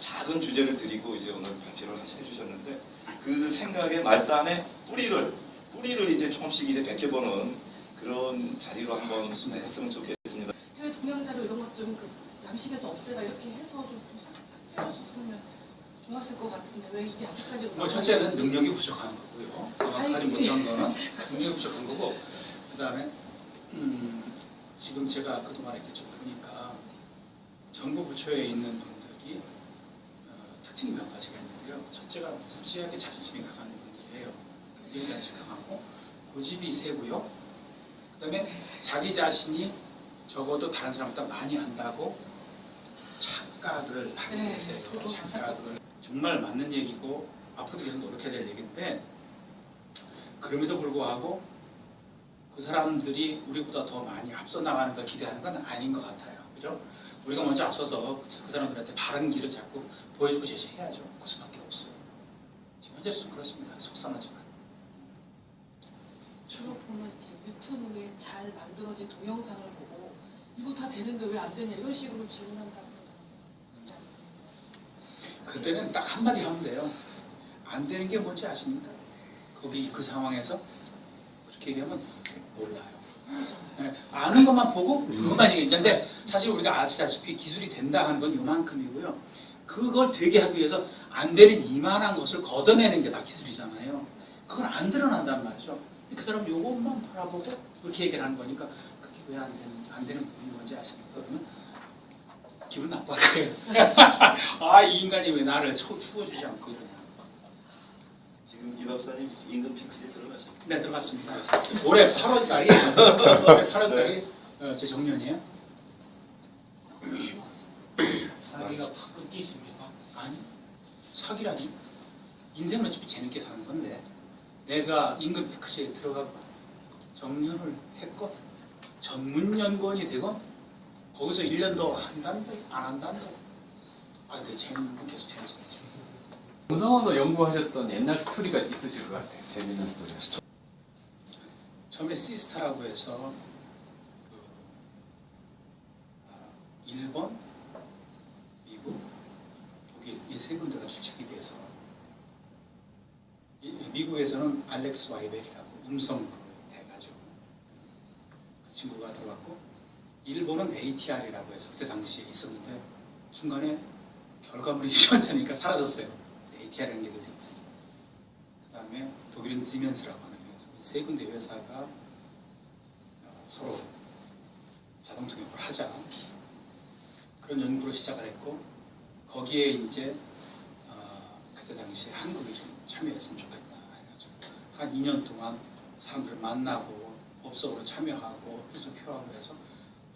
작은 주제를 드리고 이제 오늘 발표를 해주셨는데 그 생각의 말단의 뿌리를 이제 조금씩 이제 벗겨보는 그런 자리로 한번 했으면 좋겠습니다. 해외 동향자료 이런 것 좀 양식에서 없애라 이렇게 해서 좀 삭제해줬으면 좋았을 것 같은데 왜 이게 아직까지 첫째는 능력이 부족한 거고요. 정확하지 못한 거는 능력이 부족한 거고, 그 다음에 지금 제가 그동안 이렇게 쭉 보니까 정부 부처에 있는 분들이 특징이 몇 가지가 있는데요. 첫째가 무지하게 자존심이 강한 분들이에요. 굉장히 자존심이 강하고 고집이 세고요. 그 다음에 자기 자신이 적어도 다른 사람보다 많이 한다고 착각을 하게 되세요. 착각을. 정말 맞는 얘기고 앞으로도 계속 노력해야 될 얘기인데, 그럼에도 불구하고 그 사람들이 우리보다 더 많이 앞서 나가는 걸 기대하는 건 아닌 것 같아요. 그죠? 우리가 먼저 앞서서 그 사람들한테 바른 길을 자꾸 보여주고 제시해야죠. 그 수밖에 없어요. 지금 현재 좀 그렇습니다. 속상하지만. 주로 보면 이렇게 유튜브에 잘 만들어진 동영상을 보고 이거 다 되는데 왜 안 되냐 이런 식으로 질문한다고 그때는 딱 한마디 하면 돼요. 안 되는 게 뭔지 아십니까? 거기 그 상황에서 그렇게 얘기하면 몰라요. 네, 아는 것만 보고 그것만 얘기했는데, 사실 우리가 아시다시피 기술이 된다 하는 건 요만큼이고요. 그걸 되게 하기 위해서 안 되는 이만한 것을 걷어내는 게 다 기술이잖아요. 그건 안 드러난단 말이죠. 그 사람 요것만 바라보고 그렇게 얘기를 하는 거니까 그게 왜 안 되는 부분이 뭔지 아십니까? 그러면 기분 나빠할 거예요. 아, 이 인간이 왜 나를 추워주지 않고 이러냐. 지금 이 박사님 임금 핑크스에 들어가셨죠? 네, 들어갔습니다. 올해 8월달이 제 정년이에요. 사기가 확 뛰십니까? 아니, 사기라니. 인생은 어차피 재밌게 사는 건데, 내가 임금 핑크스에 들어가고 정년을 했고 전문연구원이 되고 거기서 1년 더 한단다 안 한단다. 아, 근데 계속 재밌어요. 정성원도 연구하셨던 옛날 스토리가 있으실 것 같아요. 재밌는 스토리. 처음에 시스타라고 해서 일본, 미국, 독일 이 세 군데가 수축이 돼서, 미국에서는 알렉스 와이벨이라고 음성 해가지고 그 친구가 들어갔고, 일본은 ATR이라고 해서 그때 당시에 있었는데 중간에 결과물이 시원찮으니까 사라졌어요. ATR이라는 게 있어요. 그 다음에 독일은 시멘스라고 하는 회사, 이 세 군데 회사가 서로 자동 통역을 하자 그런 연구를 시작을 했고, 거기에 이제 그때 당시에 한국이 좀 참여했으면 좋겠다 해가지고 한 2년 동안 사람들을 만나고 법적으로 참여하고 뜻을 표하고 해서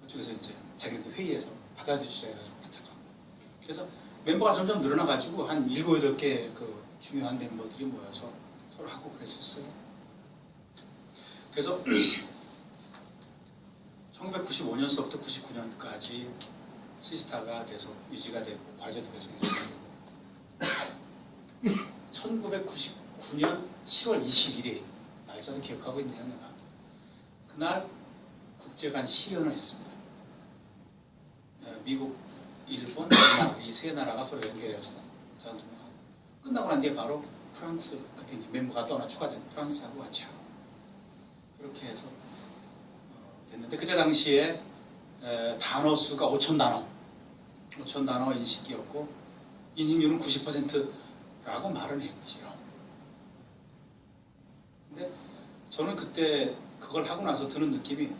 그쪽에서 이제 자기들 회의에서 받아들이자 해가지고 들어가고, 그래서 멤버가 점점 늘어나가지고 한 7, 8개 그 중요한 멤버들이 모여서 서로 하고 그랬었어요. 그래서 1995년서부터 99년까지 시스타가 계속 유지가 되고 과제도 계속 되고 1999년 7월 21일 날짜도 기억하고 있네요. 내가 그날 국제간 실현을 했습니다. 미국, 일본, 이 세 나라가 서로 연결해서 전통하고 끝나고 난 뒤에 바로 프랑스, 그때 이제 멤버가 또 하나 추가된 프랑스하고 같이 하고 그렇게 해서 됐는데, 그때 당시에 단어 수가 5,000단어 인식이었고 인식률은 90%라고 말은 했지요. 근데 저는 그때 그걸 하고 나서 드는 느낌이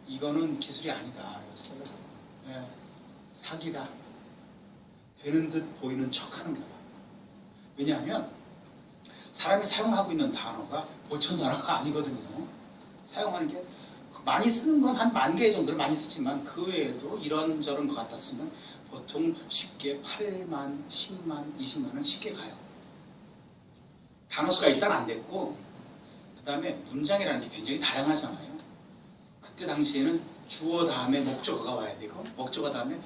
이거는 기술이 아니다 였어요. 사기다. 되는 듯 보이는 척하는 거다. 왜냐하면 사람이 사용하고 있는 단어가 5,000단어가 아니거든요. 사용하는 게 많이 쓰는 건 한 10,000개 정도를 많이 쓰지만 그 외에도 이런저런 것 갖다 쓰면 보통 쉽게 8만, 10만, 20만은 쉽게 가요. 단어 수가 일단 안 됐고, 그 다음에 문장이라는 게 굉장히 다양하잖아요. 그때 당시에는 주어 다음에 목적어가 와야 되고, 목적어 다음에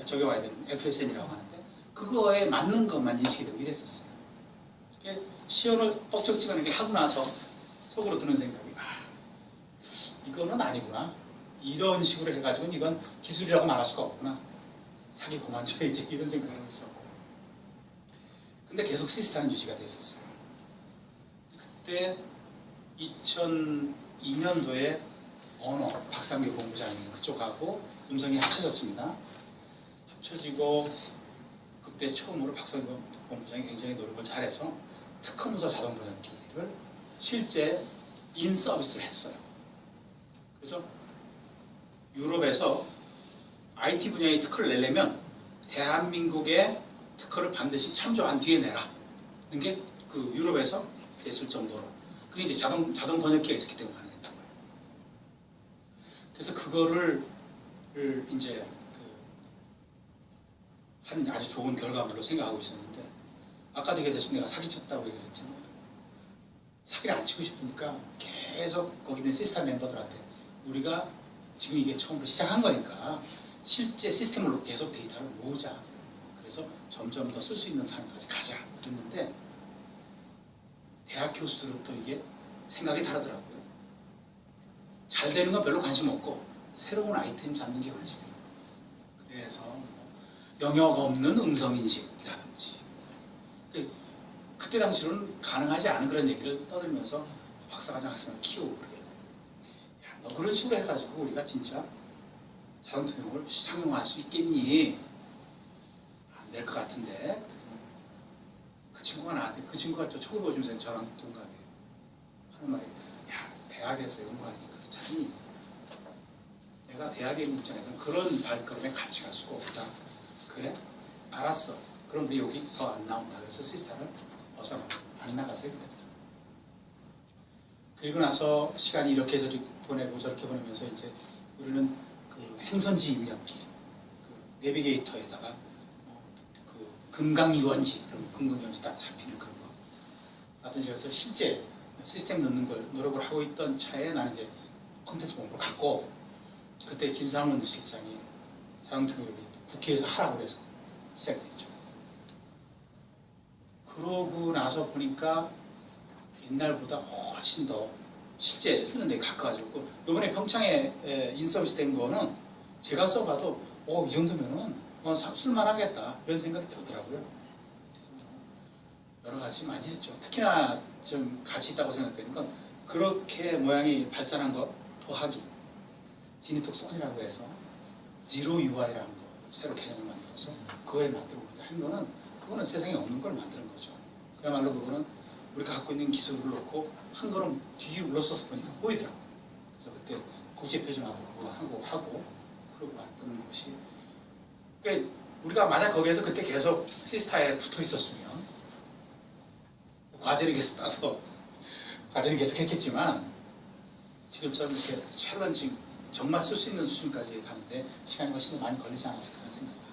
저게 와야 되는 FSN이라고 하는데, 그거에 맞는 것만 인식이 되고 이랬었어요. 시연을 뻑적지근하게 하고 나서 속으로 드는 생각이, 이거는 아니구나. 이런 식으로 해가지고는 이건 기술이라고 말할 수가 없구나. 사기 그만 쳐야지. 이런 생각을 하고 있었고. 근데 계속 시스타는 유지가 됐었어요. 그때 2002년도에 언어 박상규 본부장님 그쪽하고 음성이 합쳐졌습니다. 합쳐지고 그때 처음으로 박상규 본부장이 굉장히 노력을 잘해서 특허문서 자동 번역기를 실제 인 서비스를 했어요. 그래서 유럽에서 IT 분야의 특허를 내려면 대한민국의 특허를 반드시 참조한 뒤에 내라. 는 게 그 유럽에서 됐을 정도로. 그게 이제 자동 번역기가 있었기 때문에 가능했던 거예요. 그래서 그거를 이제 한 아주 좋은 결과물로 생각하고 있었는데, 아까도 얘기했듯이 내가 사기쳤다고 얘기했잖아요. 사기를 안 치고 싶으니까 계속 거기 있는 시스템 멤버들한테 우리가 지금 이게 처음으로 시작한 거니까 실제 시스템으로 계속 데이터를 모으자. 그래서 점점 더 쓸 수 있는 상황까지 가자. 그랬는데 대학 교수들은 또 이게 생각이 다르더라고요. 잘 되는 건 별로 관심 없고 새로운 아이템 잡는 게 관심이에요. 그래서 영역 없는 음성인식이라든지 그때 당시로는 가능하지 않은 그런 얘기를 떠들면서 박사과정 학생을 키우고 그러게 돼요. 야, 너 그런 식으로 해가지고 우리가 진짜 자동통역을 상용화할 수 있겠니? 안 될 것 같은데. 그 친구가 나한테, 그 친구가 또 초급어중생 저랑 동갑이에요. 하는 말이, 야, 대학에서 연구하니까 그렇지 않니? 내가 대학의 입장에서는 그런 발걸음에 같이 갈 수가 없다. 그래? 알았어. 그럼 우리 여기 더 안 나온다. 그래서 시스타를 어서 안 나갔어요. 그때부터. 그리고 나서 시간이 이렇게 해서 보내고 저렇게 보내면서 이제 우리는 그 행선지 입력기, 그 내비게이터에다가 그 금강유원지, 그럼 금강유원지 딱 잡히는 그런 거. 하여튼 그래서 실제 시스템 넣는 걸 노력을 하고 있던 차에 나는 이제 콘텐츠 본부를 갔고, 그때 김상훈 실장이 자동통역이 국회에서 하라고 그래서 시작됐죠. 그러고 나서 보니까 옛날보다 훨씬 더 실제 쓰는 데 가까워졌고, 이번에 평창에 인서비스 된 거는 제가 써봐도 이 정도면은 쓸만하겠다 이런 생각이 들더라고요. 여러 가지 많이 했죠. 특히나 좀 가치 있다고 생각되는 건 그렇게 모양이 발전한 것 더하기, 지니톡 선이라고 해서 지로 UI라는 거 새로 개념을 만들어서 그거에 맞도록 한 거는, 그거는 세상에 없는 걸 만드는 거죠. 그야말로 그거는 우리가 갖고 있는 기술을 놓고 한 걸음 뒤로 물러서서 보니까 보이더라고요. 그래서 그때 국제표준화도 하고 그러고 왔던 것이, 그러니까 우리가 만약 거기에서 그때 계속 시스타에 붙어 있었으면 과제를 계속 따서 과제를 계속 했겠지만, 지금처럼 이렇게 챌린징 정말 쓸 수 있는 수준까지 가는데 시간이 훨씬 더 많이 걸리지 않았을까 생각합니다.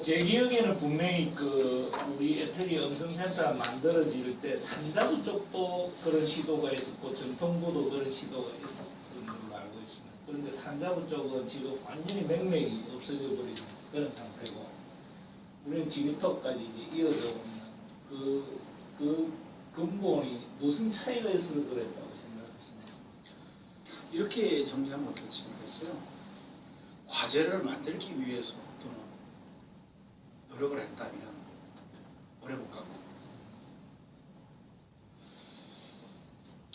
제 기억에는 분명히 그 우리 애터리 음성센터 만들어질 때 산자부 쪽도 그런 시도가 있었고 전통부도 그런 시도가 있었던 걸로 알고 있습니다. 그런데 산자부 쪽은 지금 완전히 맥락이 없어져 버린 그런 상태고, 우리는 지니톡까지 이제 이어져 오는 그 근본이 무슨 차이가 있어서 그랬다고 생각하십니까? 이렇게 정리하면 어떨지 모르겠어요. 과제를 만들기 위해서 또는 노력을 했다면 오래 못 가고,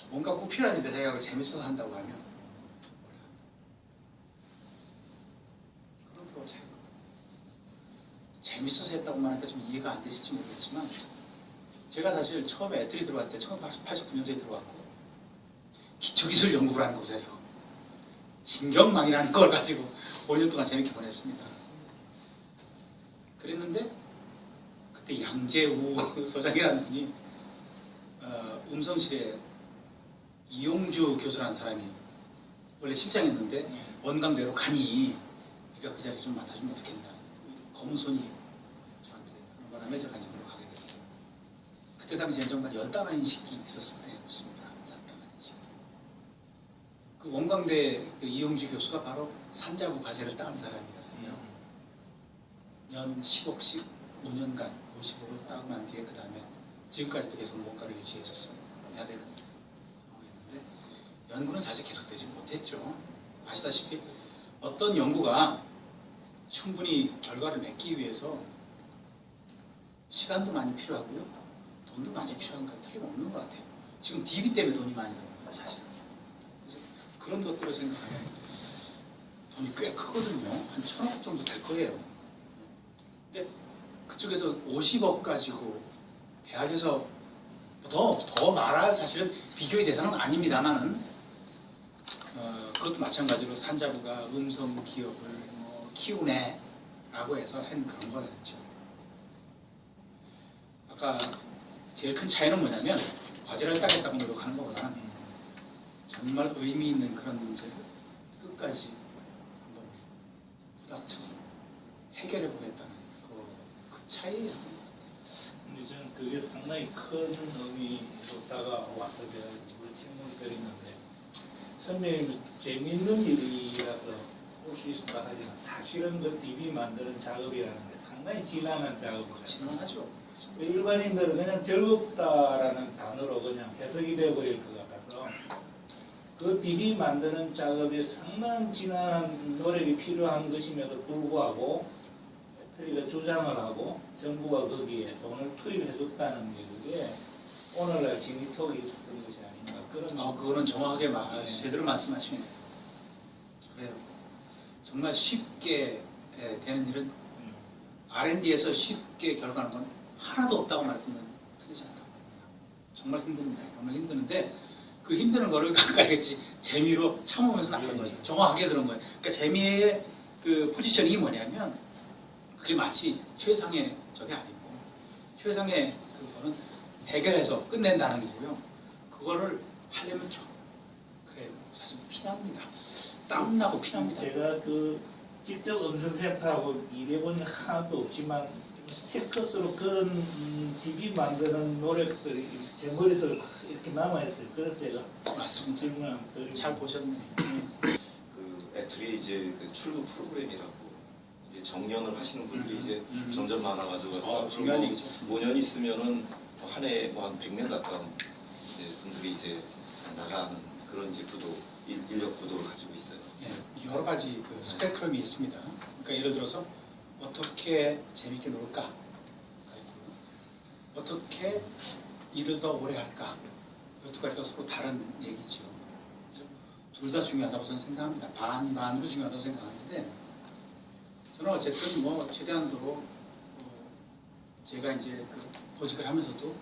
뭔가 꼭 필요한 일인데 자기가 재밌어서 한다고 하면 그런 거 재밌어서 했다고만 하니까 좀 이해가 안 되실지 모르겠지만, 제가 사실 처음에 애들이 들어왔을 때 1989년도에 들어왔고 기초기술 연구를 하는 곳에서 신경망이라는 걸 가지고 5년 동안 재밌게 보냈습니다. 그랬는데 그때 양재우 소장이라는 분이 음성실에 이용주 교수라는 사람이 원래 실장이었는데 원광대로 가니 네가 그 자리 좀 맡아주면 어떻겠나, 검은 손이 저한테 하는 바람에 제가 이제 물러 가게 됐어요. 그때 당시엔 정말 연단한 인식이 있었습니다. 연단한 인식. 그 원광대 그 이용주 교수가 바로 산자부 과제를 따은 사람이었어요. 연 10억씩 5년간 50으로 따고 난 뒤에 그 다음에 지금까지도 계속 뭔가를 유지했었어요. 해야 되는 상황이었는데 연구는 사실 계속되지 못했죠. 아시다시피 어떤 연구가 충분히 결과를 맺기 위해서 시간도 많이 필요하고요. 돈도 많이 필요한 건 틀림없는 것 같아요. 지금 DB 때문에 돈이 많이 드는 거예요, 사실은. 그래서 그런 것들을 생각하면 돈이 꽤 크거든요. 한 1,000억 정도 될 거예요. 근데 그쪽에서 50억 가지고 대학에서 더 말할 사실은 비교의 대상은 아닙니다만은 그것도 마찬가지로 산자부가 음성 기업을 키우네 라고 해서 한 그런 거였죠. 아까 제일 큰 차이는 뭐냐면 과제를 따겠다고 노력하는 것보다는 정말 의미 있는 그런 문제를 끝까지 한번 부닥쳐서 해결해 보겠다는 그 차이예요. 근데 저는 그게 상당히 큰 의미로 다가와서 제가 이걸 질문을 드리는데 선배님 재미있는 일이라서 올 수 있을까 하지만 사실은 그 DB 만드는 작업이라는 게 상당히 지난한 작업이잖아요. 지난하죠. 일반인들은 그냥 즐겁다라는 단어로 그냥 해석이 되어버릴 것 같아서 그 DB 만드는 작업에 상당한 지난한 노력이 필요한 것임에도 불구하고 배터리가 주장을 하고 정부가 거기에 돈을 투입해줬다는 게 그게 오늘날 진위톡이 있었던 것이 아닌가 그런 그거는 정확하게 제대로 말씀하시네요. 그래요. 정말 쉽게 되는 일은 R&D에서 쉽게 결과하는 건 하나도 없다고 말했으면 틀리지 않다고 봅니다. 정말 힘듭니다. 정말 힘드는데 그 힘드는 거를 아까 얘기했듯이 재미로 참으면서 나가는 거죠. 정확하게 그런 거예요. 그러니까 재미의 그 포지셔닝이 뭐냐면 그게 마치 최상의 적이 아니고 최상의 그거는 해결해서 끝낸다는 거고요. 그거를 하려면 그래요. 사실 피납니다. 땀나고 피납니다. 제가 그 직접 음성센터하고 일해본 적 하나도 없지만 스티커스로 그런 DB 만드는 노력들이 제 머릿속에 이렇게 남아있어요. 그래서 제가 맞습니다. 질문을 한번 드리고 잘 보셨네요. 그 애틀이 이제 그 출구 프로그램이라고 이제 정년을 하시는 분들이 이제 점점 많아가지고 중요한 얘기죠. 5년 있으면은 한 해에 뭐 한 100명 가까운 이제 분들이 이제 나가는 그런 이제 인력 구도를 가지고 있어요. 예, 여러 가지 그 스펙트럼이 있습니다. 그러니까 예를 들어서 어떻게 재밌게 놀까? 어떻게 일을 더 오래 할까? 이 두 가지가 서로 다른 얘기죠. 둘 다 중요하다고 저는 생각합니다. 반으로 중요하다고 생각하는데 저는 어쨌든 뭐 최대한도로 제가 이제 그 보직을 하면서도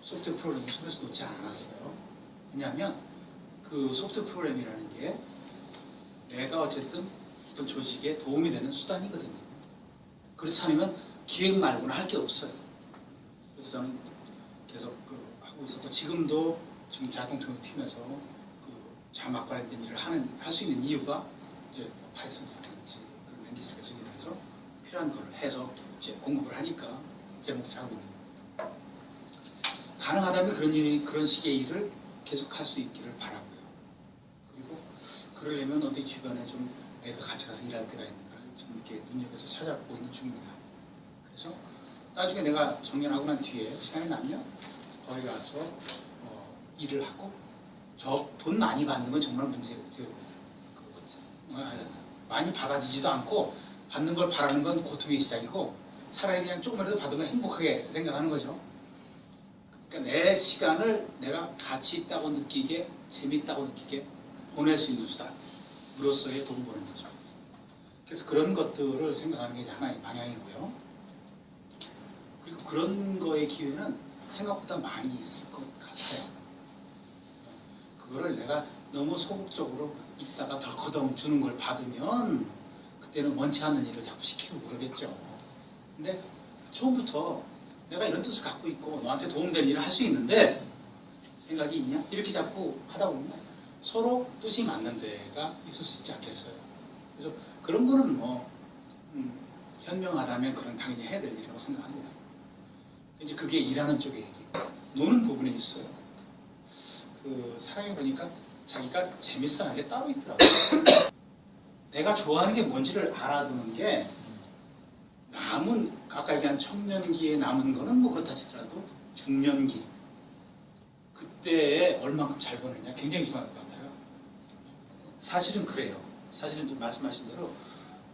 소프트웨어 프로그램을 손에서 놓지 않았어요. 왜냐하면 그 소프트웨어 프로그램이라는 게 내가 어쨌든 어떤 조직에 도움이 되는 수단이거든요. 그렇지 않으면 기획 말고는 할 게 없어요. 그래서 저는 계속 하고 있었고 지금도 지금 자동통역팀에서 그 자막 관련된 일을 할 수 있는 이유가 이제 파이썬이라든지 그런 랭귀지를 계속 일해서 필요한 걸 해서 이제 공급을 하니까 제 몫을 하고 있는 겁니다. 가능하다면 그런 식의 일을 계속 할 수 있기를 바라고요. 그리고 그러려면 어디 주변에 좀 내가 같이 가서 일할 때가 있는가를 좀 이렇게 눈여겨서 찾아보고 있는 중입니다. 그래서 나중에 내가 정년하고 난 뒤에 시간이 나면 거기 가서 일을 하고 돈 많이 받는 건 정말 문제예요. 많이 받아지지도 않고 받는 걸 바라는 건 고통의 시작이고 차라리 그냥 조금이라도 받으면 행복하게 생각하는 거죠. 그러니까 내 시간을 내가 가치 있다고 느끼게 재미있다고 느끼게 보낼 수 있는 수단으로서의 돈 버는 거죠. 그래서 그런 것들을 생각하는 게 하나의 방향이고요. 그리고 그런 거의 기회는 생각보다 많이 있을 것 같아요. 그거를 내가 너무 소극적으로 있다가 덜커덩 주는 걸 받으면 그때는 원치 않는 일을 자꾸 시키고 그러겠죠. 근데 처음부터 내가 이런 뜻을 갖고 있고 너한테 도움되는 일을 할 수 있는데 생각이 있냐? 이렇게 자꾸 하다 보면 서로 뜻이 맞는 데가 있을 수 있지 않겠어요. 그래서 그런 거는 뭐 현명하다면 그건 당연히 해야 될 일이라고 생각합니다. 이제 그게 일하는 쪽의 얘기고 노는 부분에 있어요. 그 사람이 보니까 자기가 재밌어 하는 게 따로 있더라고요. 내가 좋아하는 게 뭔지를 알아두는 게 남은 아까 얘기한 청년기에 남은 거는 뭐 그렇다 치더라도 중년기 그때에 얼만큼 잘 보느냐 굉장히 중요할 것 같아요. 사실은 그래요. 사실은 좀 말씀하신 대로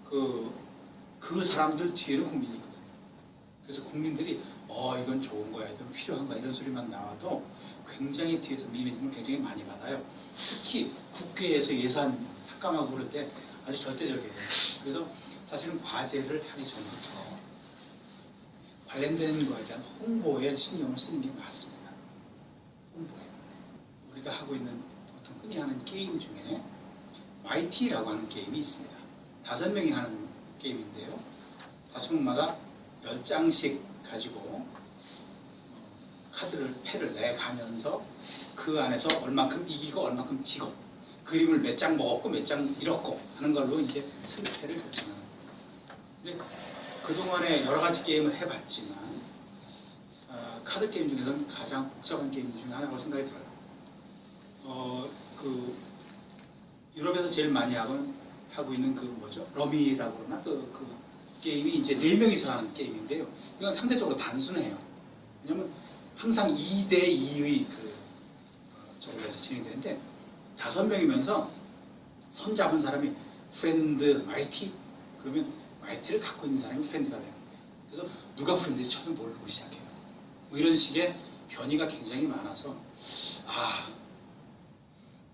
그 사람들 뒤에는 국민이거든요. 그래서 국민들이 이건 좋은 거야, 이건 필요한 거야 이런 소리만 나와도 굉장히 뒤에서 밀리는 굉장히 많이 받아요. 특히 국회에서 예산 삭감하고 그럴 때 아주 절대적이에요. 그래서 사실은 과제를 하기 전부터 관련된 거에 대한 홍보에 신경을 쓰는 게 맞습니다. 홍보에. 우리가 하고 있는 보통 흔히 하는 게임 중에 YT라고 하는 게임이 있습니다. 5명이 하는 게임인데요. 5명마다 10장씩 가지고 카드를 패를 내가면서 그 안에서 얼만큼 이기고 얼만큼 지고 그림을 몇 장 먹었고 몇 장 잃었고 하는 걸로 이제 승패를 결정하는 거예요. 근데 그동안에 여러 가지 게임을 해봤지만 카드 게임 중에서는 가장 복잡한 게임 중에 하나라고 생각이 들어요. 그 유럽에서 제일 많이 하고 있는 그 뭐죠? 러미라고 그러나 그 게임이 이제 4명이서 하는 게임인데요. 이건 상대적으로 단순해요. 왜냐면 항상 2대2의 저걸로 해서 진행되는데 5명이면서 손 잡은 사람이 프렌드 마이티 그러면 마이티를 갖고 있는 사람이 프렌드가 돼요. 그래서 누가 프렌드인지 처음에 모르기 시작해요. 뭐 이런 식의 변이가 굉장히 많아서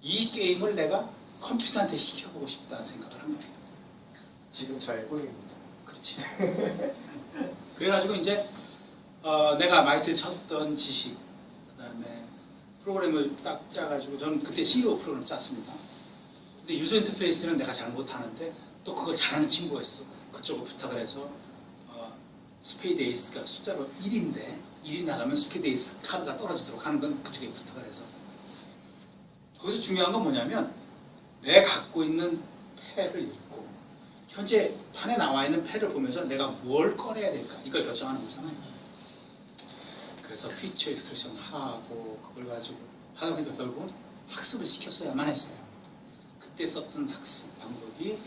이 게임을 내가 컴퓨터한테 시켜보고 싶다는 생각을 한 거예요. 지금 잘 보입니다. 그렇지. 그래가지고 이제 내가 마이트를 쳤던 지식, 그 다음에 프로그램을 딱 짜가지고 저는 그때 CEO 프로그램을 짰습니다. 근데 유저 인터페이스는 내가 잘 못하는데 또 그걸 잘하는 친구가 있어. 그쪽을 부탁을 해서 스페이드 에이스가 숫자로 1인데 1이 나가면 스페이드 에이스 카드가 떨어지도록 하는 건 그쪽에 부탁을 해서 거기서 중요한 건 뭐냐면 내가 갖고 있는 패를 읽고 현재 판에 나와 있는 패를 보면서 내가 뭘 꺼내야 될까 이걸 결정하는 거잖아요. 그래서 피처 익스트랙션 하고 그걸 가지고 하다 보니까 결국은 학습을 시켰어야만 했어요. 그때 썼던 학습 방법이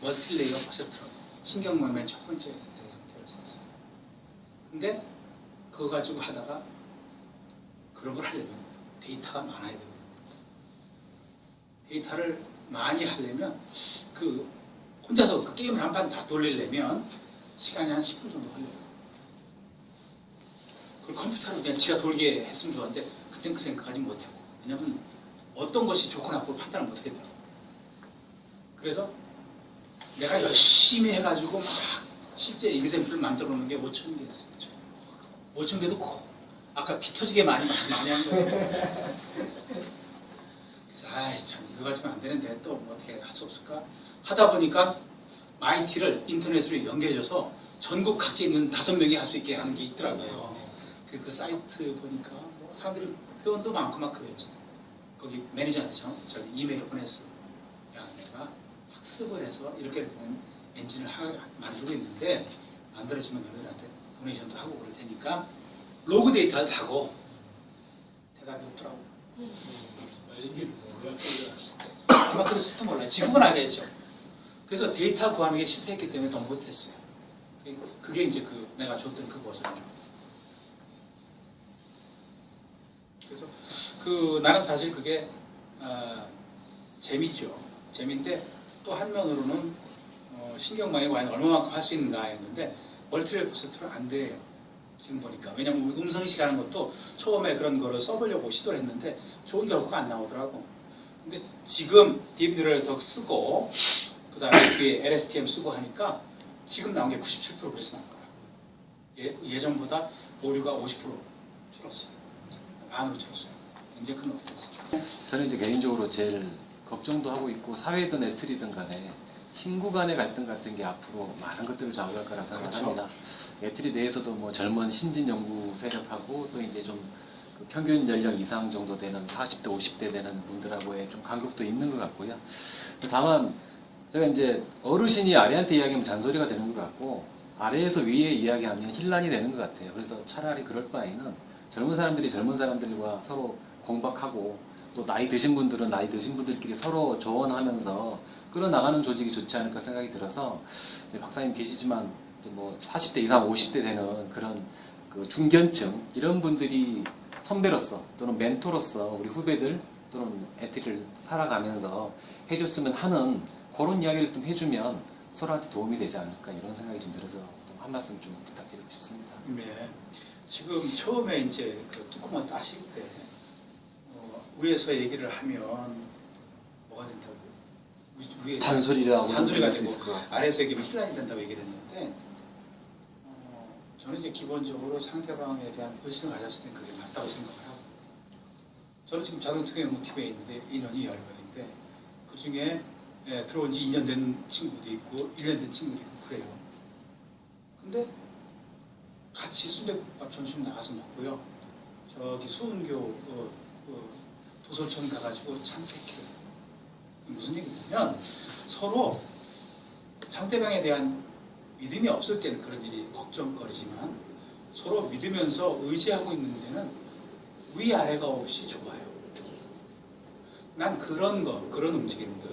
멀티레이어 퍼셉트로 신경망 맨 첫 번째 형태를 썼어요. 근데 그거 가지고 하다가 그런 걸 하려면 데이터가 많아야 되고 데이터를 많이 하려면 혼자서 그 게임을 한 판 다 돌리려면 시간이 한 10분 정도 걸려요. 그걸 컴퓨터로 그냥 지가 돌게 했으면 좋았는데 그땐 그 생각하지 못하고 왜냐면 어떤 것이 좋고 나쁘고 판단을 못하겠더라고. 그래서 내가 열심히 해가지고 막 실제 익샘플을 만들어 놓은 게 5,000개였어요. 5,000개도 아까 피 터지게 많이 한 거예요. 그래서 참 이거 가지고는 안 되는데 또 뭐 어떻게 할 수 없을까 하다 보니까 마이티를 인터넷으로 연결해줘서 전국 각지에 있는 5명이 할 수 있게 하는 게 있더라고요. 그 사이트 보니까 뭐 사람들이 회원도 많고 막 그래요. 거기 매니저한테 저기 이메일을 보냈어. 야 내가 학습을 해서 이렇게 엔진을 만들고 있는데 만들어지면 너희들한테 도네이션도 하고 그럴 테니까 로그 데이터를 타고 대답이 없더라고. 이게 몰랐어요. 아마 그랬을지도 몰라요. 지금은 알겠죠. 그래서 데이터 구하는 게 실패했기 때문에 더 못했어요. 그게 이제 내가 줬던 그거잖아요. 그래서 나는 사실 그게 재미죠. 재미인데 또 한면으로는 신경망이 과연 얼마만큼 할 수 있는가 했는데 멀티레이어 퍼센트는 안 돼요. 지금 보니까. 왜냐면 음성인식 하는 것도 처음에 그런 거를 써보려고 시도를 했는데 좋은 결과가 안 나오더라고. 근데 지금 DVD를 더 쓰고 그 다음에 뒤에 LSTM 쓰고 하니까 지금 나온 게 97% 그래서 나온 거야. 예전보다 오류가 50% 줄었어요. 반으로 줄었어요. 굉장히 큰 높이 됐어요. 저는 이제 개인적으로 제일 걱정도 하고 있고 사회든 애틀이든 간에 신구 간의 갈등 같은 게 앞으로 많은 것들을 좌우할 거라고 생각합니다. 애틀이 내에서도 뭐 젊은 신진 연구 세력하고 또 이제 좀 평균 연령 이상 정도 되는 40대, 50대 되는 분들하고의 좀 간격도 있는 것 같고요. 다만 제가 이제 어르신이 아래한테 이야기하면 잔소리가 되는 것 같고 아래에서 위에 이야기하면 혼란이 되는 것 같아요. 그래서 차라리 그럴 바에는 젊은 사람들이 젊은 사람들과 서로 공박하고 또 나이 드신 분들은 나이 드신 분들끼리 서로 조언하면서 끌어나가는 조직이 좋지 않을까 생각이 들어서 박사님 계시지만 뭐 40대 이상 50대 되는 그런 중견층 이런 분들이 선배로서 또는 멘토로서 우리 후배들 또는 애틀을 살아가면서 해줬으면 하는 그런 이야기를 좀 해주면 서로한테 도움이 되지 않을까 이런 생각이 좀 들어서 좀 한 말씀 좀 부탁드리고 싶습니다. 네. 지금 처음에 이제 그 뚜껑을 따실 때 위에서 얘기를 하면 뭐가 된다고? 위에 잔소리라고 잔소리가 들을 수 되고 있을 것 같아요. 아래에서 얘기하면 힐란이 된다고 얘기를 했는데 저는 이제 기본적으로 상대방에 대한 의식을 가졌을 때 그게 맞다고 생각을 하고 저는 지금 자동통역 모티브에 있는데 인원이 10명인데 그 중에 들어온 지 2년 된 친구도 있고 1년 된 친구도 있고 그래요. 근데 같이 순대국밥 점심 나가서 먹고요. 저기 수은교 도솔촌 가가지고 산책해요. 무슨 얘기냐면 서로 상대방에 대한 믿음이 없을 때는 그런 일이 걱정거리지만 서로 믿으면서 의지하고 있는 데는 위아래가 없이 좋아요. 난 그런 움직임들,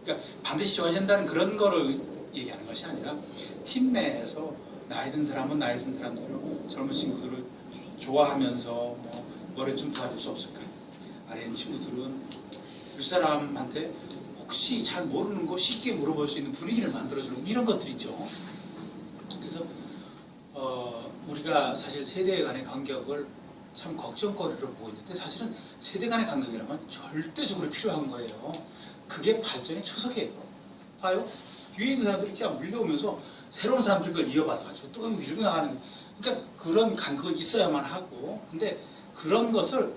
그러니까 반드시 좋아야 된다는 그런 거를 얘기하는 것이 아니라 팀 내에서 나이 든 사람은 나이 든 사람들로 젊은 친구들을 좋아하면서 뭐를 좀 도와줄 수 없을까? 아래 있는 친구들은 그 사람한테 혹시 잘 모르는 거 쉽게 물어볼 수 있는 분위기를 만들어주는 이런 것들이죠. 그래서 우리가 사실 세대 간의 간격을 참 걱정거리로 보고 있는데 사실은 세대 간의 간격이라면 절대적으로 필요한 거예요. 그게 발전의 초석이에요. 봐요. 뒤에 있는 사람들이 그냥 밀려오면서 새로운 사람들 걸 이어받아가지고 또 밀고 나가는 그러니까 그런 간격은 있어야만 하고 근데 그런 것을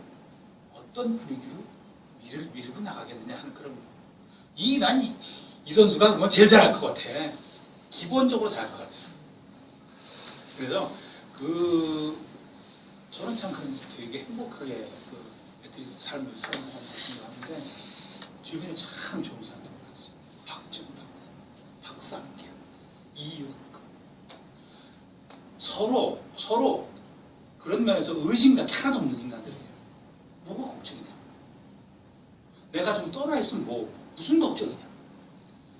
어떤 분위기로 밀고 나가겠느냐 하는 그런 난 이 선수가 그건 제일 잘할 것 같아. 기본적으로 잘할 것 같아. 그래서 저는 참 그런 되게 행복하게 애들이 삶을 사는 사람을 생각하는데 주변에 참 좋은 사람들 많았어요. 박준호 박사, 박상규, 이윤근 서로 그런 면에서 의심감이 하나도 없는 인간들이에요. 뭐가 걱정이냐? 내가 좀 떠나 있으면 무슨 걱정이냐?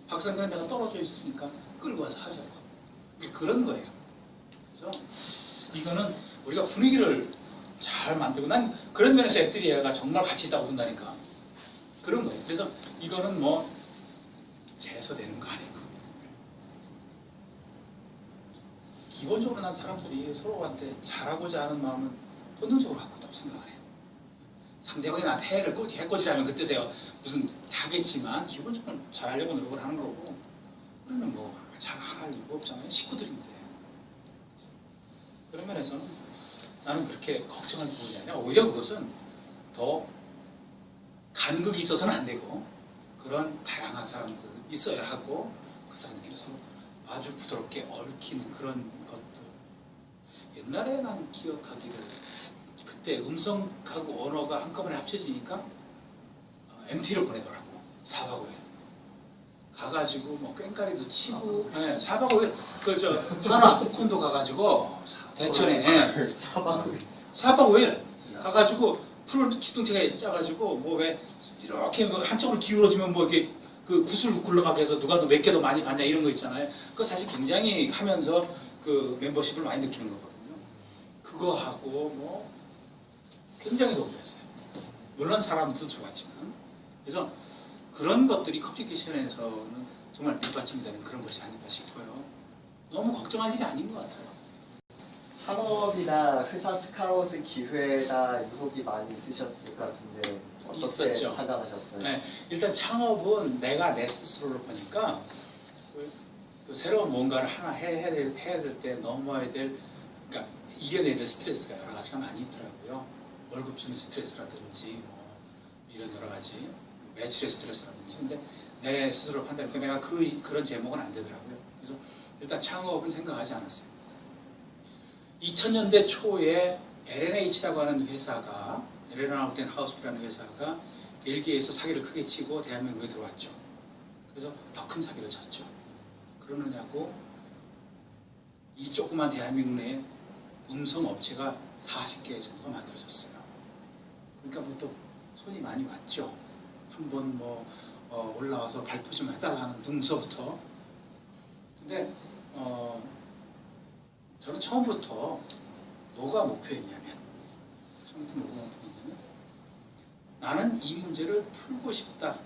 박상규는 내가 떨어져 있으니까 끌고 와서 하자고. 그런 거예요. 그래서 이거는 우리가 분위기를 잘 만들고 난 그런 면에서 앱들이가 정말 가치 있다고 본다니까. 그런 거예요. 그래서 이거는 재서 되는 거 아니고 기본적으로 난 사람들이 서로한테 잘하고자 하는 마음은 본능적으로 갖고 있다고 생각을 해요. 상대방이 나한테 해코지라면 그 뜻에 무슨 하겠지만 기본적으로 잘하려고 노력을 하는 거고 우리는 잘할 이유가 없잖아요. 식구들인데. 그런 면에서는 나는 그렇게 걱정할 부분이 아니라 오히려 그것은 더 간극이 있어서는 안 되고 그런 다양한 사람들 있어야 하고 그 사람들끼리서 아주 부드럽게 얽히는 그런 것들. 옛날에 난 기억하기를 그때 음성하고 언어가 한꺼번에 합쳐지니까 MT를 보내더라고. 4박 5일. 가가지고 꽹까리도 치고 4박 5일 하나 콘도 가가지고 대천에 4박 5일 가가지고 프로 기동체가 짜가지고 왜 이렇게 한쪽으로 기울어지면 이렇게 그 구슬 굴러가게 해서 누가 더 몇 개 더 많이 받냐 이런 거 있잖아요. 그거 사실 굉장히 하면서 그 멤버십을 많이 느끼는 거거든요. 그거 하고 굉장히 도움이 됐어요. 물론 사람도 들어왔지만. 그래서 그런 것들이 커뮤니케이션에서는 정말 밑받침이 되는 그런 것이 아닐까 싶어요. 너무 걱정할 일이 아닌 것 같아요. 창업이나 회사 스카웃의 기회나 유혹이 많이 있으셨을 것 같은데 어떻게 있었죠. 판단하셨어요? 네, 일단 창업은 내가 내 스스로를 보니까 그 새로운 뭔가를 하나 해야 될 때 넘어야 될 그러니까 이겨내야 될 스트레스가 여러 가지가 많이 있더라고요. 월급 주는 스트레스라든지 이런 여러 가지 매출의 스트레스라든지 근데 내 스스로 판단하니까 내가 그런 제목은 안 되더라고요. 그래서 일단 창업은 생각하지 않았어요. 2000년대 초에 LNH라고 하는 회사가 레나우텐 하우스라는 회사가 벨기에에서 사기를 크게 치고 대한민국에 들어왔죠. 그래서 더 큰 사기를 쳤죠. 그러느냐고 이 조그만 대한민국 내에 음성 업체가 40개 정도가 만들어졌어요. 그러니까 또 손이 많이 왔죠. 한번 올라와서 발표 좀 해달라는 등서부터. 근데 저는 처음부터 뭐가 목표였냐면 나는 이 문제를 풀고 싶다는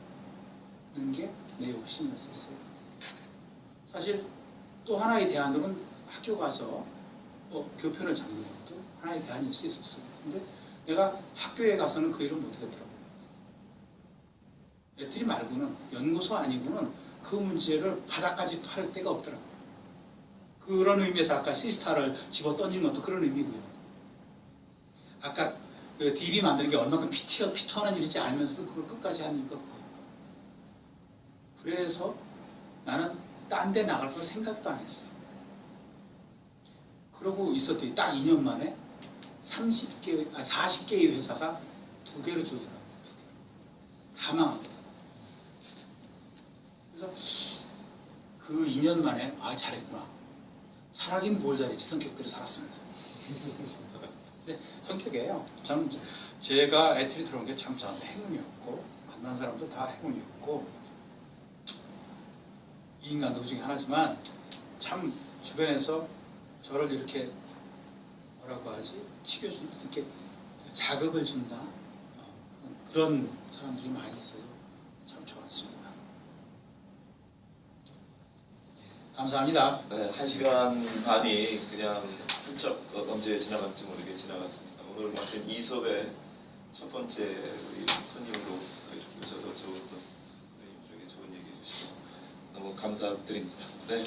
게 내 욕심이었었어요. 사실 또 하나의 대안으로는 학교 가서 교편을 잡는 것도 하나의 대안일 수 있었어요. 근데 내가 학교에 가서는 그 일을 못하겠더라고요. 애들이 말고는 연구소 아니고는 그 문제를 바닥까지 팔 데가 없더라고요. 그런 의미에서 아까 시스타를 집어 던진 것도 그런 의미고요. 아까 그 DB 만드는 게 얼마큼 피투하는 일인지 알면서도 그걸 끝까지 하니까 그거예요. 그래서 나는 딴 데 나갈 걸 생각도 안 했어요. 그러고 있었더니 딱 2년 만에 40개의 회사가 2개를 주더라고요. 2개. 다 망합니다. 그래서 그 2년 만에 잘했구나. 잘하긴 뭘 잘했지. 성격대로 살았습니다. 근데 성격이에요. 참 제가 애틀이 들어온 게 참 저한테 행운이었고 만난 사람도 다 행운이었고 이 인간도 그 중에 하나지만 참 주변에서 저를 이렇게 뭐라고 하지? 튀겨준다, 이렇게 자극을 준다 그런 사람들이 많이 있어요. 참 좋았습니다. 감사합니다. 네, 1시간 반이 그냥 훌쩍 언제 지나갈지 모르게 지나갔습니다. 오늘 마침 이 수업의 첫 번째 우리 손님으로 이렇게 오셔서 선생님들에게 좋은 얘기 해주시고 너무 감사드립니다. 네.